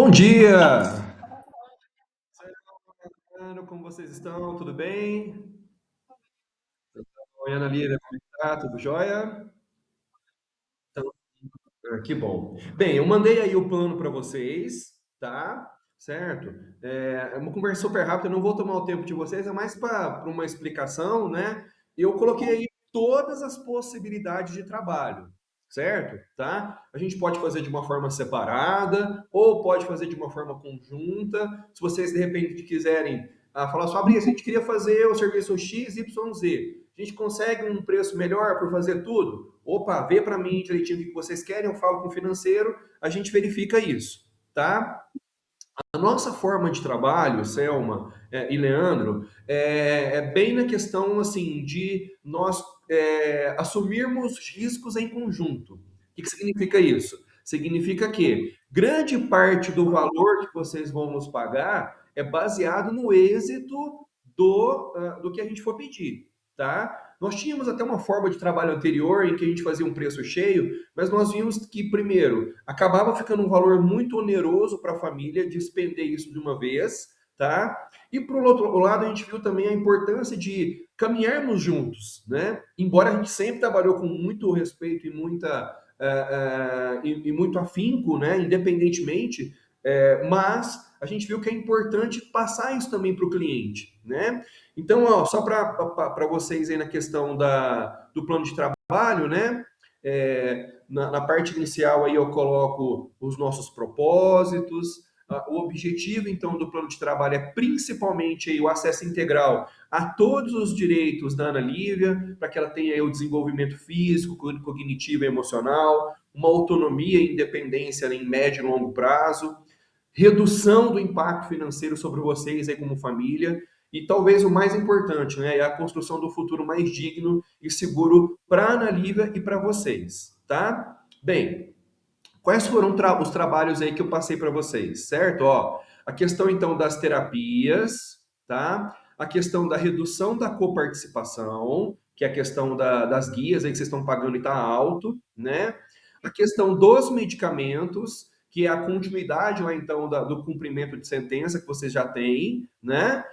Bom dia! Mano, como vocês estão? Tudo bem? Oi, Ana Lívia, como está? Tudo jóia? Então, que bom. Bem, eu mandei aí o plano para vocês, tá? Certo? É uma conversa super rápida, eu não vou tomar o tempo de vocês, é mais para uma explicação, né? Eu coloquei aí todas as possibilidades de trabalho, certo? Tá? A gente pode fazer de uma forma separada ou pode fazer de uma forma conjunta. Se vocês de repente quiserem falar sobre isso, a gente queria fazer o serviço X, Y, Z. A gente consegue um preço melhor por fazer tudo? Opa, vê para mim direitinho o que vocês querem, eu falo com o financeiro, a gente verifica isso, tá? A nossa forma de trabalho, Selma e Leandro, é bem na questão assim de nós assumirmos riscos em conjunto. O que significa isso? Significa que grande parte do valor que vocês vão nos pagar é baseado no êxito do que a gente for pedir, tá? Nós tínhamos até uma forma de trabalho anterior em que a gente fazia um preço cheio, mas nós vimos que, primeiro, acabava ficando um valor muito oneroso para a família despender isso de uma vez, tá? E por outro lado, a gente viu também a importância de caminharmos juntos, né? Embora a gente sempre trabalhou com muito respeito e e muito afinco, né? Independentemente, mas a gente viu que é importante passar isso também para o cliente, né? Então, ó, só para vocês aí na questão do plano de trabalho, né? Na parte inicial aí eu coloco os nossos propósitos. O objetivo, então, do plano de trabalho é principalmente aí, o acesso integral a todos os direitos da Ana Lívia, para que ela tenha aí, o desenvolvimento físico, cognitivo e emocional, uma autonomia e independência em médio e longo prazo, redução do impacto financeiro sobre vocês aí como família, e talvez o mais importante, né, é a construção do futuro mais digno e seguro para a Ana Lívia e para vocês, tá? Bem, quais foram os trabalhos aí que eu passei para vocês, certo? Ó, a questão então das terapias, tá? A questão da redução da coparticipação, que é a questão das guias aí que vocês estão pagando e está alto, né? A questão dos medicamentos, que é a continuidade lá então do cumprimento de sentença que vocês já têm, né?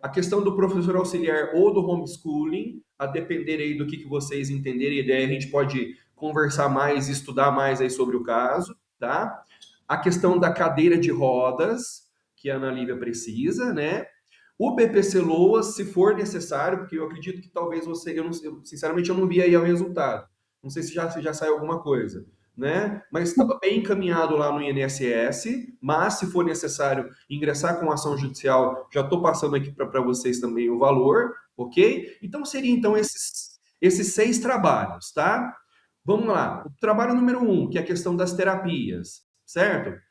A questão do professor auxiliar ou do homeschooling, a depender aí do que vocês entenderem, e daí a gente pode conversar mais, estudar mais aí sobre o caso, tá? A questão da cadeira de rodas, que a Ana Lívia precisa, né? O BPC Loas, se for necessário, porque eu acredito que talvez você, sinceramente eu não vi aí o resultado. Não sei se já saiu alguma coisa, né? Mas estava bem encaminhado lá no INSS, mas se for necessário ingressar com ação judicial, já estou passando aqui para vocês também o valor, ok? Então seria então esses 6 trabalhos, tá? Vamos lá. O trabalho número 1, que é a questão das terapias, certo?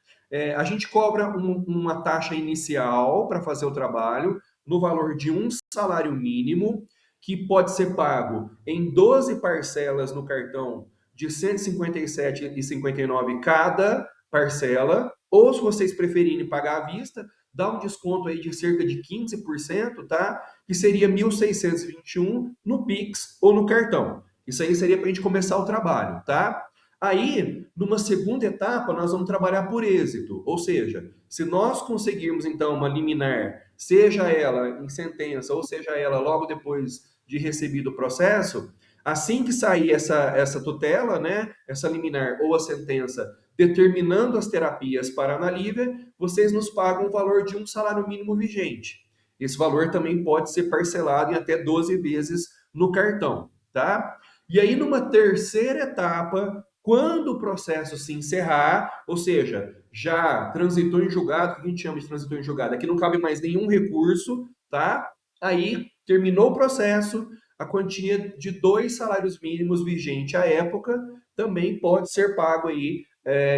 A gente cobra uma taxa inicial para fazer o trabalho no valor de um salário mínimo, que pode ser pago em 12 parcelas no cartão de R$ 157,59 cada parcela, ou se vocês preferirem pagar à vista, dá um desconto aí de cerca de 15%, tá? Que seria 1.621 no Pix ou no cartão. Isso aí seria para a gente começar o trabalho, tá? Aí, numa segunda etapa, nós vamos trabalhar por êxito, ou seja, se nós conseguirmos então uma liminar, seja ela em sentença ou seja ela logo depois de recebido o processo, assim que sair essa tutela, né, essa liminar ou a sentença determinando as terapias para a Ana Lívia, vocês nos pagam o valor de um salário mínimo vigente. Esse valor também pode ser parcelado em até 12 vezes no cartão, tá? E aí, numa terceira etapa, quando o processo se encerrar, ou seja, já transitou em julgado, o que a gente chama de transitou em julgado? Aqui não cabe mais nenhum recurso, tá? Aí, terminou o processo, a quantia de 2 salários mínimos vigente à época também pode ser pago aí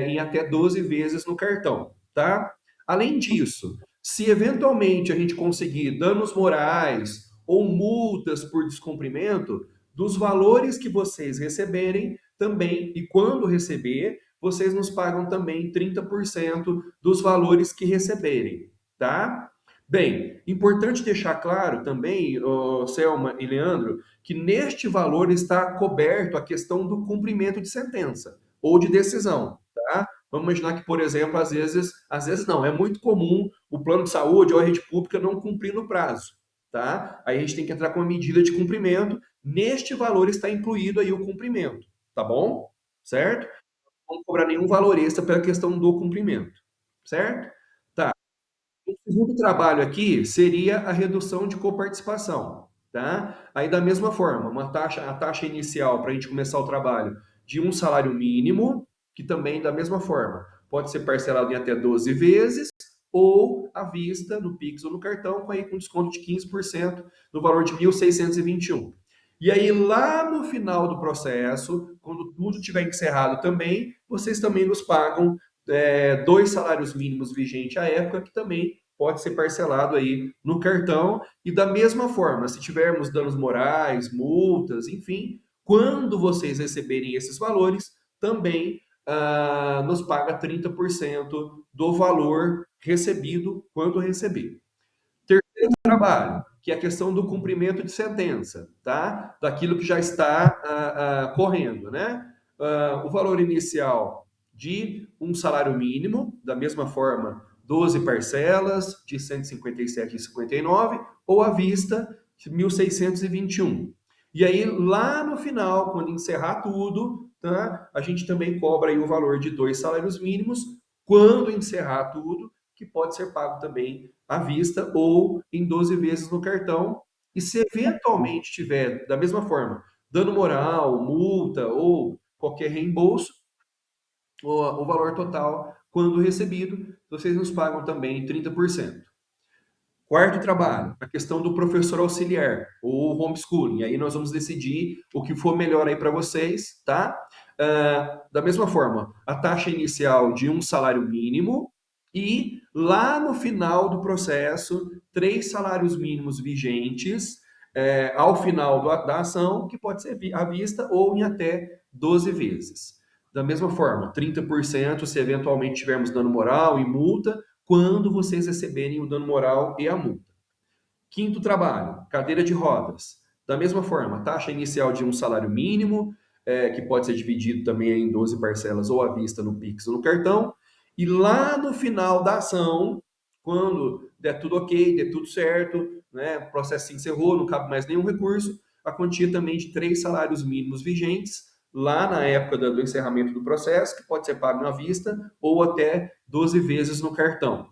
em até 12 vezes no cartão, tá? Além disso, se eventualmente a gente conseguir danos morais ou multas por descumprimento, dos valores que vocês receberem também, e quando receber, vocês nos pagam também 30% dos valores que receberem, tá? Bem, importante deixar claro também, Selma e Leandro, que neste valor está coberto a questão do cumprimento de sentença ou de decisão, tá? Vamos imaginar que, por exemplo, às vezes não, é muito comum o plano de saúde ou a rede pública não cumprir no prazo, tá? Aí a gente tem que entrar com uma medida de cumprimento. Neste valor está incluído aí o cumprimento, tá bom? Certo? Não vamos cobrar nenhum valor extra pela questão do cumprimento, certo? Tá. O segundo trabalho aqui seria a redução de coparticipação, tá? Aí da mesma forma, a taxa inicial para a gente começar o trabalho de um salário mínimo, que também da mesma forma pode ser parcelado em até 12 vezes ou à vista no Pix ou no cartão, com desconto de 15% no valor de 1.621. E aí, lá no final do processo, quando tudo tiver encerrado também, vocês também nos pagam dois salários mínimos vigentes à época, que também pode ser parcelado aí no cartão. E da mesma forma, se tivermos danos morais, multas, enfim, quando vocês receberem esses valores, também nos paga 30% do valor recebido quando receber. Terceiro trabalho, que é a questão do cumprimento de sentença, tá? Daquilo que já está correndo, né? O valor inicial de um salário mínimo, da mesma forma, 12 parcelas de 157,59 ou à vista de 1.621. E aí, lá no final, quando encerrar tudo, tá? A gente também cobra aí o valor de dois salários mínimos quando encerrar tudo, que pode ser pago também à vista ou em 12 vezes no cartão. E se eventualmente tiver, da mesma forma, dano moral, multa ou qualquer reembolso, o valor total, quando recebido, vocês nos pagam também 30%. Quarto trabalho, a questão do professor auxiliar, ou homeschooling. Aí nós vamos decidir o que for melhor aí para vocês, tá? Da mesma forma, a taxa inicial de um salário mínimo e lá no final do processo, três salários mínimos vigentes ao final da ação, que pode ser à vista ou em até 12 vezes. Da mesma forma, 30% se eventualmente tivermos dano moral e multa, quando vocês receberem o dano moral e a multa. Quinto trabalho, cadeira de rodas. Da mesma forma, taxa inicial de um salário mínimo, que pode ser dividido também em 12 parcelas ou à vista no Pix ou no cartão. E lá no final da ação, quando der tudo ok, der tudo certo, né, o processo se encerrou, não cabe mais nenhum recurso, a quantia também de três salários mínimos vigentes, lá na época do encerramento do processo, que pode ser pago à vista ou até 12 vezes no cartão.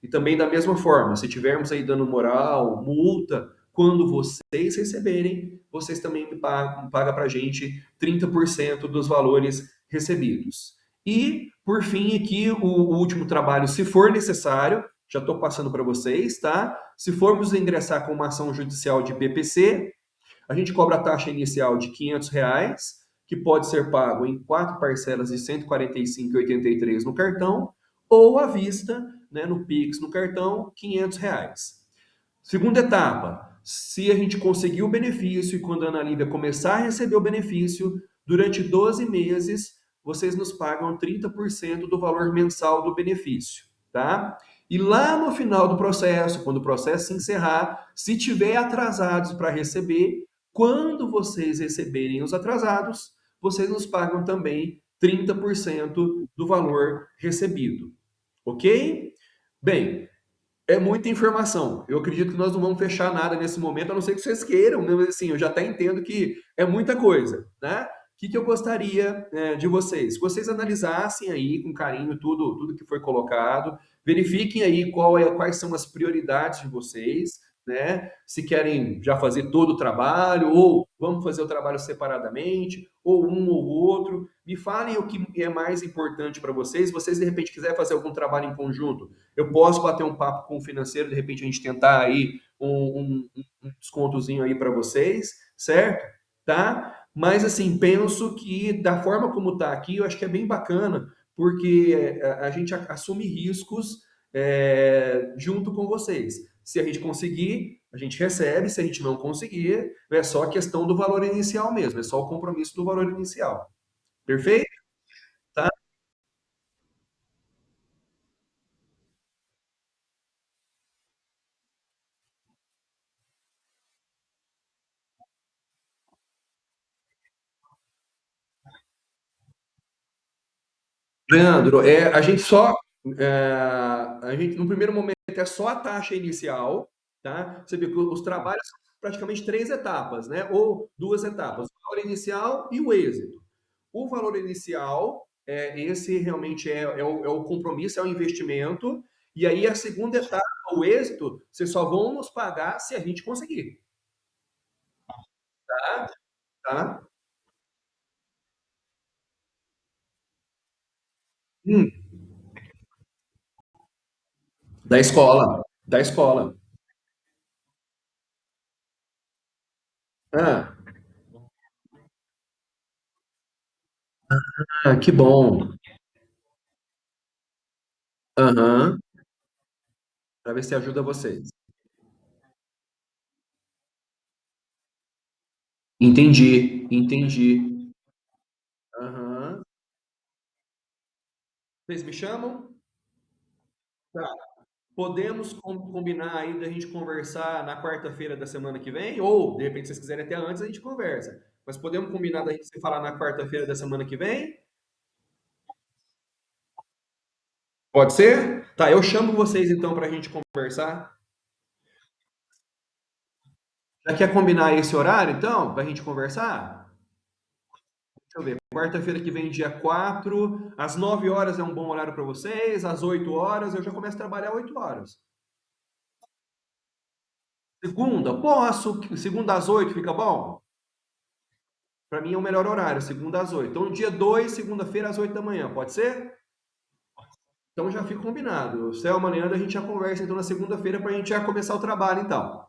E também da mesma forma, se tivermos aí dano moral, multa, quando vocês receberem, vocês também pagam para a gente 30% dos valores recebidos. E, por fim, aqui o último trabalho, se for necessário, já estou passando para vocês, tá? Se formos ingressar com uma ação judicial de PPC, a gente cobra a taxa inicial de R$ 500, que pode ser pago em quatro parcelas de 145,83 no cartão, ou à vista, né, no Pix, no cartão, R$ 500. Segunda etapa, se a gente conseguir o benefício e quando a Ana Lívia começar a receber o benefício, durante 12 meses, vocês nos pagam 30% do valor mensal do benefício, tá? E lá no final do processo, quando o processo se encerrar, se tiver atrasados para receber, quando vocês receberem os atrasados, vocês nos pagam também 30% do valor recebido, ok? Bem, é muita informação. Eu acredito que nós não vamos fechar nada nesse momento, a não ser que vocês queiram, né? Mas assim, eu já até entendo que é muita coisa, né? O que eu gostaria de vocês? Que vocês analisassem aí com carinho tudo que foi colocado, verifiquem aí quais são as prioridades de vocês, né? Se querem já fazer todo o trabalho, ou vamos fazer o trabalho separadamente, ou um ou outro. Me falem o que é mais importante para vocês. Se vocês de repente quiserem fazer algum trabalho em conjunto, eu posso bater um papo com o financeiro, de repente a gente tentar aí um descontozinho aí para vocês, certo? Tá? Mas assim, penso que da forma como tá aqui, eu acho que é bem bacana, porque a gente assume riscos junto com vocês. Se a gente conseguir, a gente recebe, se a gente não conseguir, é só a questão do valor inicial mesmo, é só o compromisso do valor inicial. Perfeito? Tá? Leandro, a gente só, a gente, no primeiro momento é só a taxa inicial, tá? Você vê que os trabalhos são praticamente três etapas, né? Ou duas etapas, o valor inicial e o êxito. O valor inicial, esse realmente é o compromisso, é o investimento, e aí a segunda etapa, o êxito, vocês só vão nos pagar se a gente conseguir, tá? Tá? Hum, da escola, da escola. Ah, que bom. Aham, para ver se ajuda vocês. Entendi, entendi. Aham. Vocês me chamam? Tá. Podemos combinar aí da gente conversar na quarta-feira da semana que vem? Ou, de repente, se vocês quiserem até antes, a gente conversa. Mas podemos combinar da gente se falar na quarta-feira da semana que vem? Pode ser? Tá, eu chamo vocês então para a gente conversar. Já quer combinar esse horário, então, para a gente conversar? Deixa eu ver. Quarta-feira que vem, dia 4, às 9 horas é um bom horário para vocês, às 8 horas, eu já começo a trabalhar às 8 horas. Segunda, posso. Segunda às 8 fica bom? Para mim é o melhor horário, segunda às 8. Então, dia 2, segunda-feira às 8 da manhã, pode ser? Então já fica combinado. Se é amanhã, a gente já conversa então na segunda-feira para a gente já começar o trabalho, então.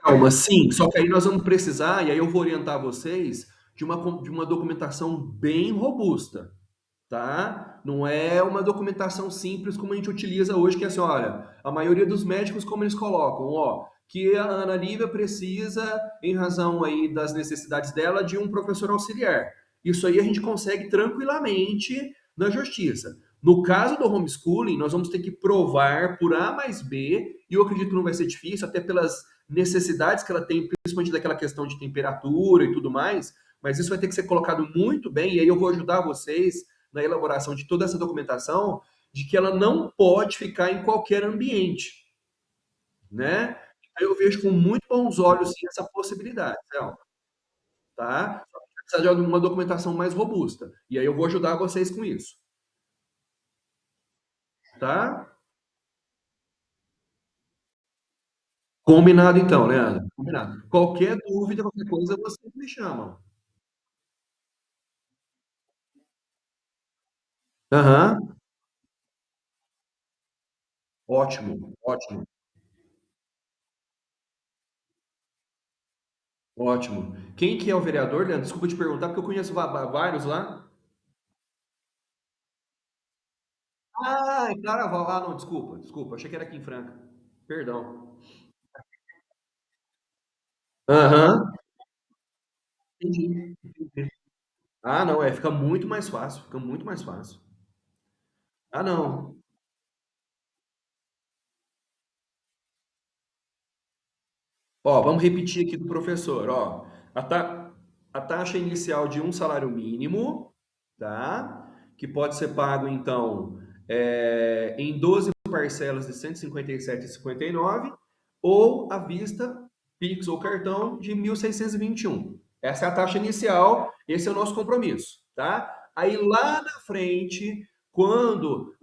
Calma, sim, só que aí nós vamos precisar, e aí eu vou orientar vocês, de uma documentação bem robusta. Tá? Não é uma documentação simples como a gente utiliza hoje, que é assim, olha, a maioria dos médicos, como eles colocam, ó, que a Ana Lívia precisa, em razão aí das necessidades dela, de um professor auxiliar. Isso aí a gente consegue tranquilamente na justiça. No caso do homeschooling, nós vamos ter que provar por A mais B, e eu acredito que não vai ser difícil, até pelas necessidades que ela tem, principalmente daquela questão de temperatura e tudo mais, mas isso vai ter que ser colocado muito bem, e aí eu vou ajudar vocês na elaboração de toda essa documentação, de que ela não pode ficar em qualquer ambiente, né? Então, eu vejo com muito bons olhos sim, essa possibilidade, então, tá? Só que precisa de uma documentação mais robusta. E aí eu vou ajudar vocês com isso, tá? Combinado então, Leandro. Combinado. Qualquer dúvida, qualquer coisa, vocês me chamam. Aham. Ótimo, ótimo, ótimo. Quem que é o vereador, Leandro? Desculpa te perguntar, porque eu conheço vários lá. Ah, em Claraval. Ah, não, desculpa, desculpa. Achei que era aqui em Franca. Perdão. Aham. Entendi, entendi. Ah, não, fica muito mais fácil, fica muito mais fácil. Ah, não. Ó, vamos repetir aqui do professor, ó. A, ta- a taxa inicial de um salário mínimo, tá? Que pode ser pago, então, em 12 parcelas de 157,59 ou à vista, Pix ou cartão de 1.621. Essa é a taxa inicial, esse é o nosso compromisso, tá? Aí lá na frente, quando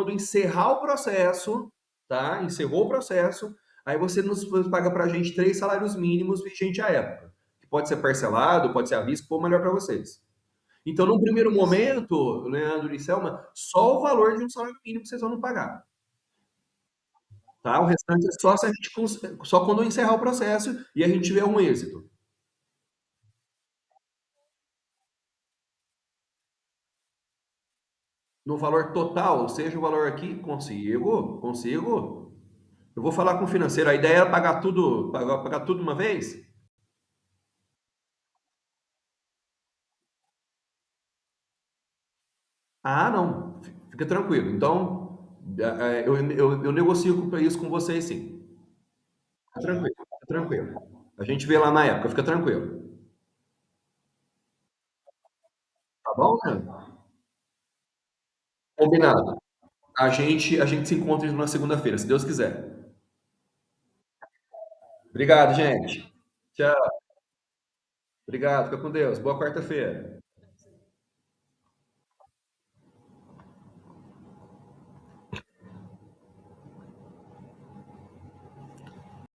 encerrar o processo, tá? Encerrou o processo, aí você nos paga para a gente três salários mínimos vigente à época. Que pode ser parcelado, pode ser à vista, for melhor para vocês. Então, no primeiro momento, Leandro e Selma, só o valor de um salário mínimo que vocês vão nos pagar. Tá? O restante é só, se a gente, só quando eu encerrar o processo e a gente tiver um êxito. No valor total, seja o valor aqui, consigo, consigo. Eu vou falar com o financeiro. A ideia é pagar tudo uma vez? Ah, não. Fica tranquilo. Então, eu negocio isso com vocês, sim. Fica tranquilo, fica tranquilo. A gente vê lá na época, fica tranquilo. Tá bom, né? Combinado. A gente se encontra na segunda-feira, se Deus quiser. Obrigado, gente. Tchau. Obrigado, fica com Deus. Boa quarta-feira.